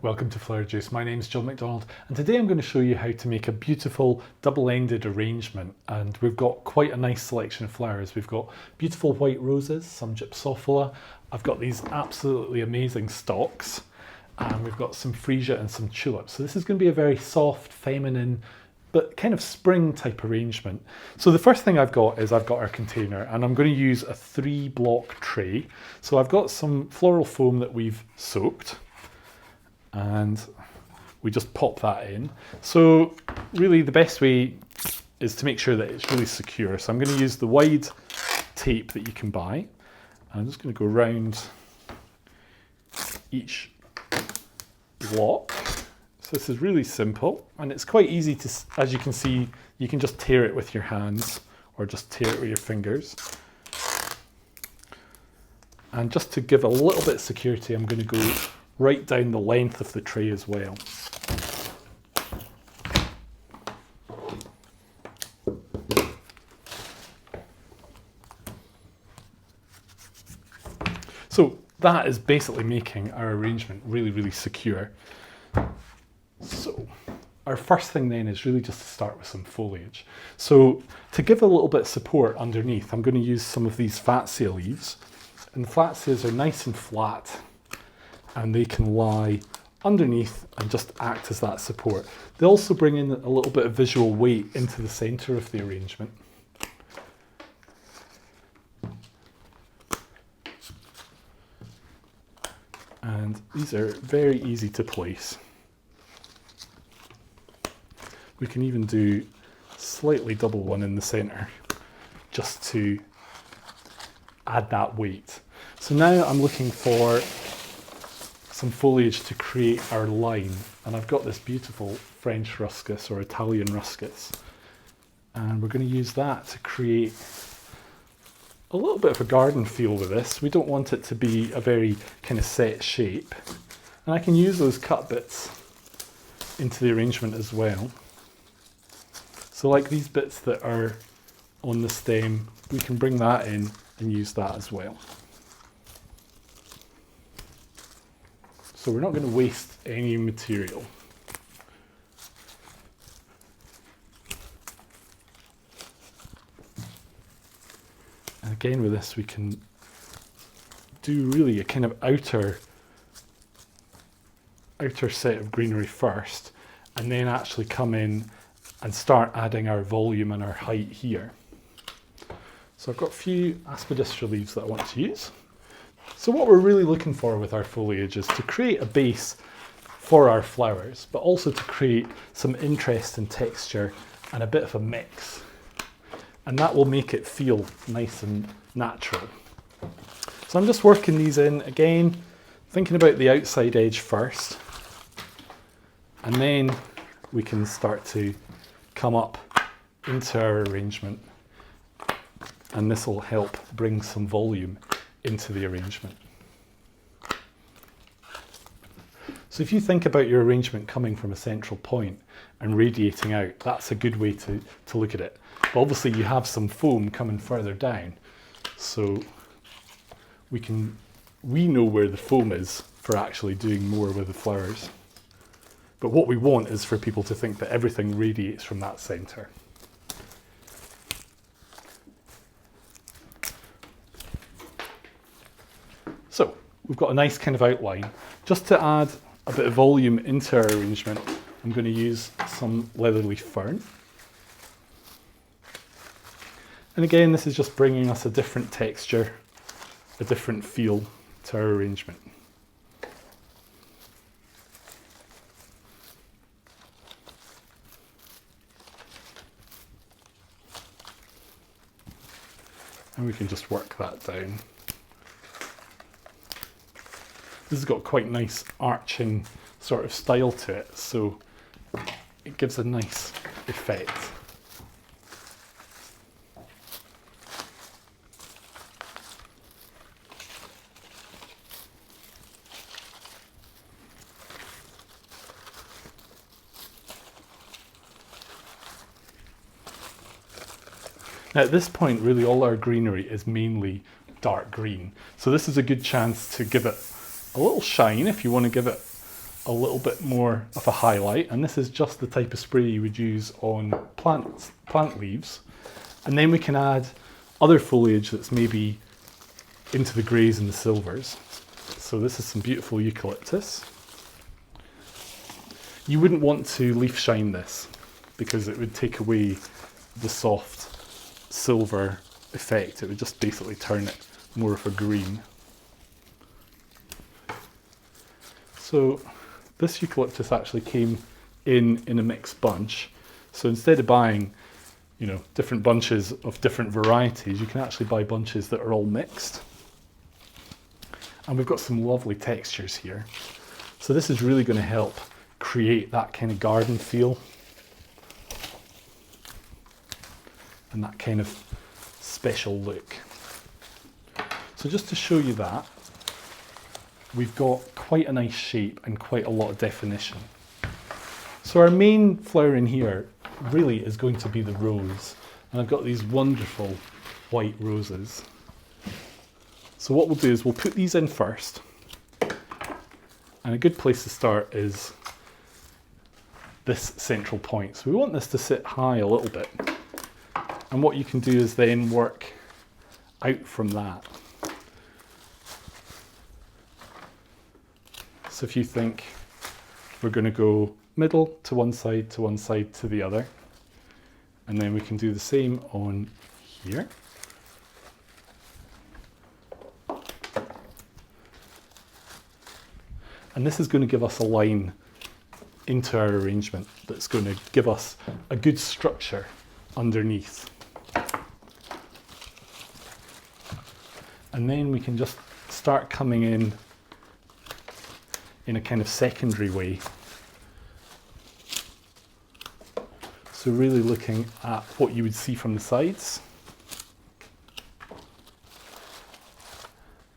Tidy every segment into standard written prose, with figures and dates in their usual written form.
Welcome to Flower Juice. My name is John McDonald and today I'm going to show you how to make a beautiful double-ended arrangement, and we've got quite a nice selection of flowers. We've got beautiful white roses, some gypsophilia, I've got these absolutely amazing stalks, and we've got some freesia and some tulips. So this is going to be a very soft, feminine, but kind of spring type arrangement. So the first thing I've got is our container, and I'm going to use a 3-block tray. So I've got some floral foam that we've soaked, and we just pop that in. So really the best way is to make sure that it's really secure. So I'm going to use the wide tape that you can buy. I'm just going to go around each block. So this is really simple, and it's quite easy to, as you can see, you can just tear it with your hands or just tear it with your fingers. And just to give a little bit of security, I'm going to go right down the length of the tray as well. So that is basically making our arrangement really, really secure. So our first thing then is really just to start with some foliage. So to give a little bit of support underneath, I'm going to use some of these fatsia leaves. And the fatsias are nice and flat, and they can lie underneath and just act as that support. They also bring in a little bit of visual weight into the centre of the arrangement. And these are very easy to place. We can even do slightly double one in the centre just to add that weight. So now I'm looking for some foliage to create our line, and I've got this beautiful French ruskus or Italian ruskus, and we're going to use that to create a little bit of a garden feel with this. We don't want it to be a very kind of set shape, and I can use those cut bits into the arrangement as well. So like these bits that are on the stem, we can bring that in and use that as well. So we're not going to waste any material. And again with this we can do really a kind of outer set of greenery first, and then actually come in and start adding our volume and our height here. So I've got a few aspidistra leaves that I want to use. So what we're really looking for with our foliage is to create a base for our flowers, but also to create some interest and texture and a bit of a mix. And that will make it feel nice and natural. So I'm just working these in again, thinking about the outside edge first, and then we can start to come up into our arrangement, and this will help bring some volume into the arrangement. So if you think about your arrangement coming from a central point and radiating out, that's a good way to look at it. But obviously you have some foam coming further down, so we know where the foam is for actually doing more with the flowers. But what we want is for people to think that everything radiates from that centre. So we've got a nice kind of outline. Just to add a bit of volume into our arrangement, I'm going to use some leatherleaf fern. And again, this is just bringing us a different texture, a different feel to our arrangement. And we can just work that down. This has got quite nice arching sort of style to it, so it gives a nice effect. Now at this point, really all our greenery is mainly dark green. So this is a good chance to give it a little shine if you want to give it a little bit more of a highlight, and this is just the type of spray you would use on plant leaves. And then we can add other foliage that's maybe into the greys and the silvers. So this is some beautiful eucalyptus. You wouldn't want to leaf shine this because it would take away the soft silver effect. It would just basically turn it more of a green. So this eucalyptus actually came in a mixed bunch. So instead of buying, you know, different bunches of different varieties, you can actually buy bunches that are all mixed. And we've got some lovely textures here. So this is really going to help create that kind of garden feel and that kind of special look. So just to show you that, we've got quite a nice shape and quite a lot of definition. So our main flower in here really is going to be the rose, and I've got these wonderful white roses. So what we'll do is we'll put these in first, and a good place to start is this central point. So we want this to sit high a little bit, and what you can do is then work out from that. So if you think we're going to go middle to one side to the other, and then we can do the same on here. And this is going to give us a line into our arrangement that's going to give us a good structure underneath. And then we can just start coming in a kind of secondary way. So really looking at what you would see from the sides.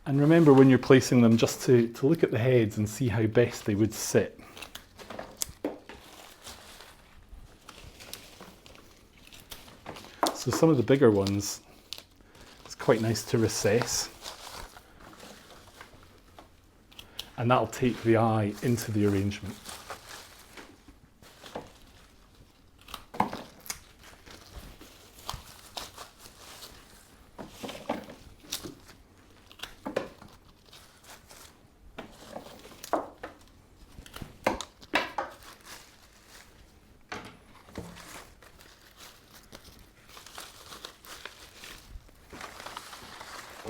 And remember when you're placing them just to look at the heads and see how best they would sit. So some of the bigger ones, it's quite nice to recess. And that'll take the eye into the arrangement.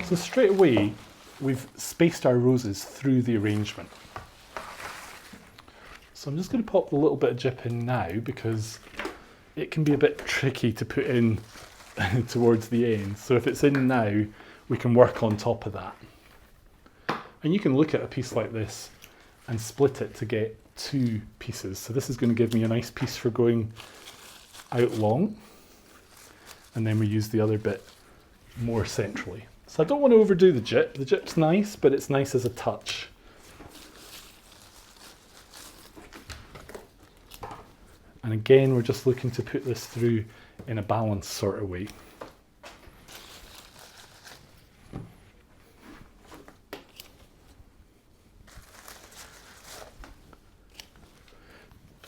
So straight away, we've spaced our roses through the arrangement. So I'm just going to pop a little bit of gyp in now because it can be a bit tricky to put in towards the end. So if it's in now, we can work on top of that. And you can look at a piece like this and split it to get two pieces. So this is going to give me a nice piece for going out long. And then we use the other bit more centrally. So I don't want to overdo the gyp. The gyp's nice, but it's nice as a touch. And again, we're just looking to put this through in a balanced sort of way.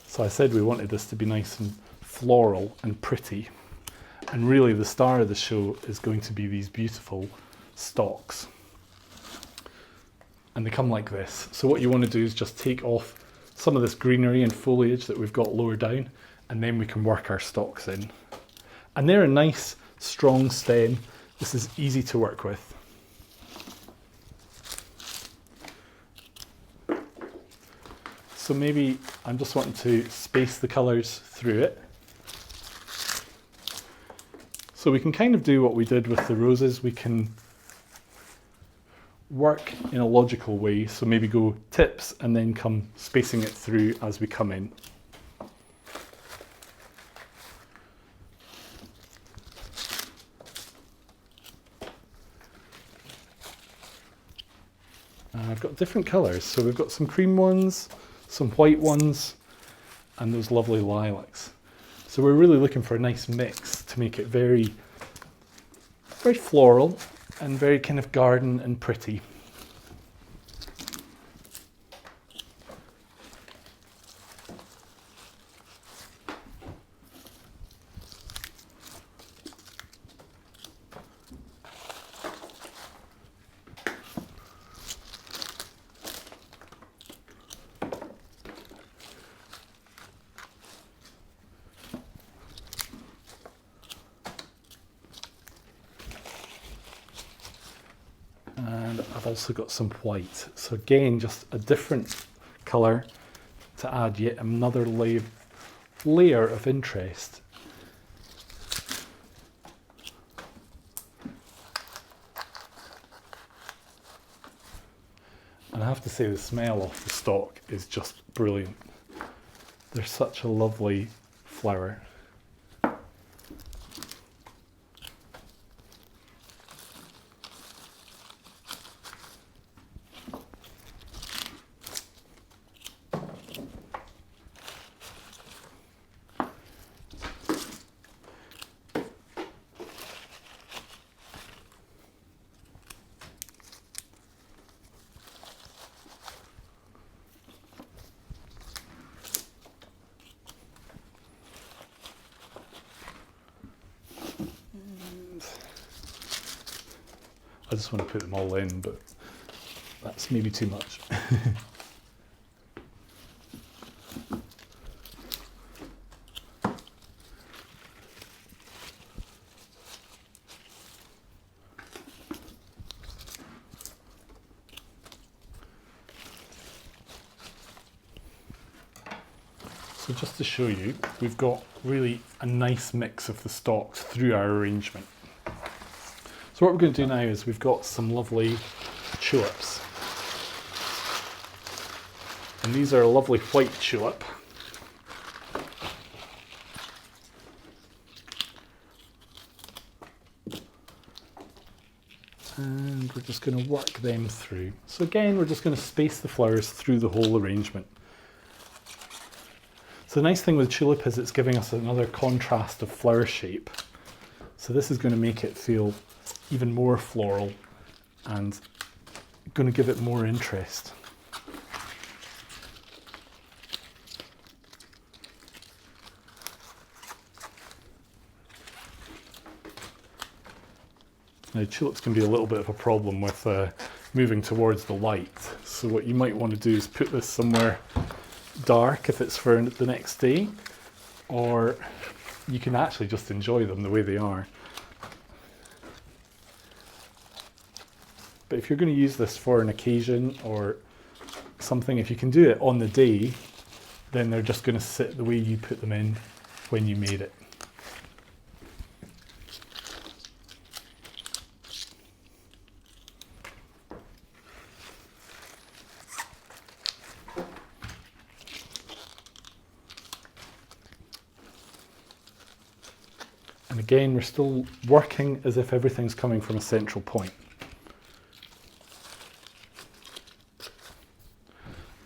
So I said we wanted this to be nice and floral and pretty. And really the star of the show is going to be these beautiful stalks. And they come like this. So what you want to do is just take off some of this greenery and foliage that we've got lower down, and then we can work our stalks in. And they're a nice strong stem. This is easy to work with. So maybe I'm just wanting to space the colours through it. So we can kind of do what we did with the roses. We can work in a logical way. So maybe go tips and then come spacing it through as we come in. And I've got different colours. So we've got some cream ones, some white ones, and those lovely lilacs. So we're really looking for a nice mix to make it very, very floral and very kind of garden and pretty. I've also got some white. So again, just a different colour to add yet another layer of interest. And I have to say the smell of the stalk is just brilliant. They're such a lovely flower. I just want to put them all in, but that's maybe too much. So just to show you, we've got really a nice mix of the stalks through our arrangement. So what we're going to do now is we've got some lovely tulips. And these are a lovely white tulip. And we're just going to work them through. So again, we're just going to space the flowers through the whole arrangement. So the nice thing with tulip is it's giving us another contrast of flower shape. So this is going to make it feel even more floral and going to give it more interest. Now tulips can be a little bit of a problem with moving towards the light. So what you might want to do is put this somewhere dark if it's for the next day, or you can actually just enjoy them the way they are. But if you're going to use this for an occasion or something, if you can do it on the day, then they're just going to sit the way you put them in when you made it. And again, we're still working as if everything's coming from a central point.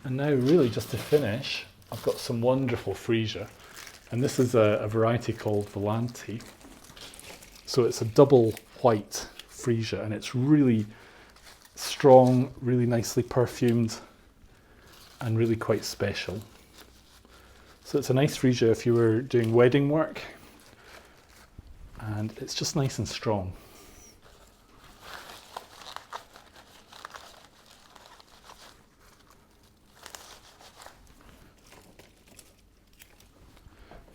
And now really just to finish, I've got some wonderful Freesia. And this is a variety called Volante. So it's a double white Freesia and it's really strong, really nicely perfumed and really quite special. So it's a nice Freesia if you were doing wedding work. And it's just nice and strong.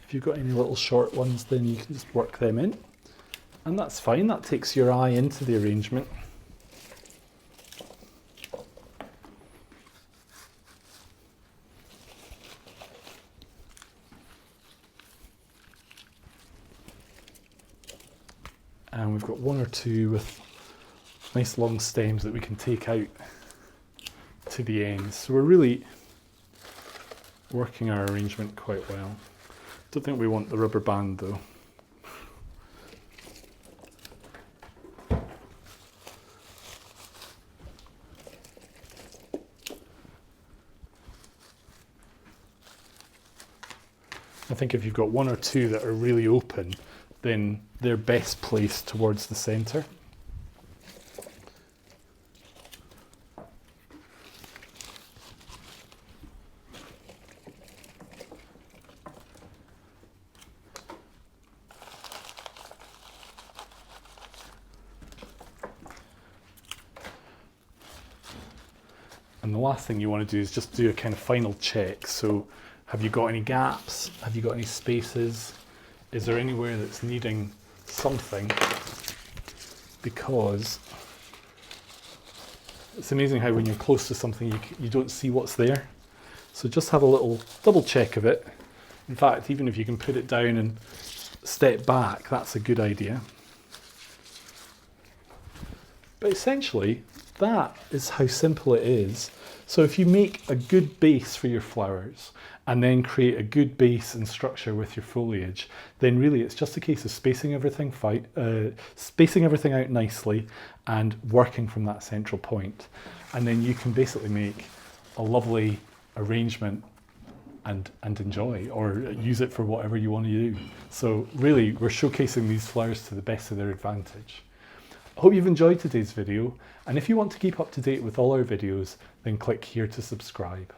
If you've got any little short ones, then you can just work them in. And that's fine, that takes your eye into the arrangement. And we've got one or two with nice long stems that we can take out to the ends. So we're really working our arrangement quite well. Don't think we want the rubber band though. I think if you've got one or two that are really open, then they're best placed towards the centre. And the last thing you want to do is just do a kind of final check. So have you got any gaps? Have you got any spaces? Is there anywhere that's needing something? Because It's amazing how when you're close to something you don't see what's there. So just have a little double check of it. In fact, even if you can put it down and step back, that's a good idea. But essentially, that is how simple it is. So if you make a good base for your flowers and then create a good base and structure with your foliage, then really it's just a case of spacing everything out nicely and working from that central point. And then you can basically make a lovely arrangement and enjoy, or use it for whatever you want to do. So really, we're showcasing these flowers to the best of their advantage. I hope you've enjoyed today's video, and if you want to keep up to date with all our videos, then click here to subscribe.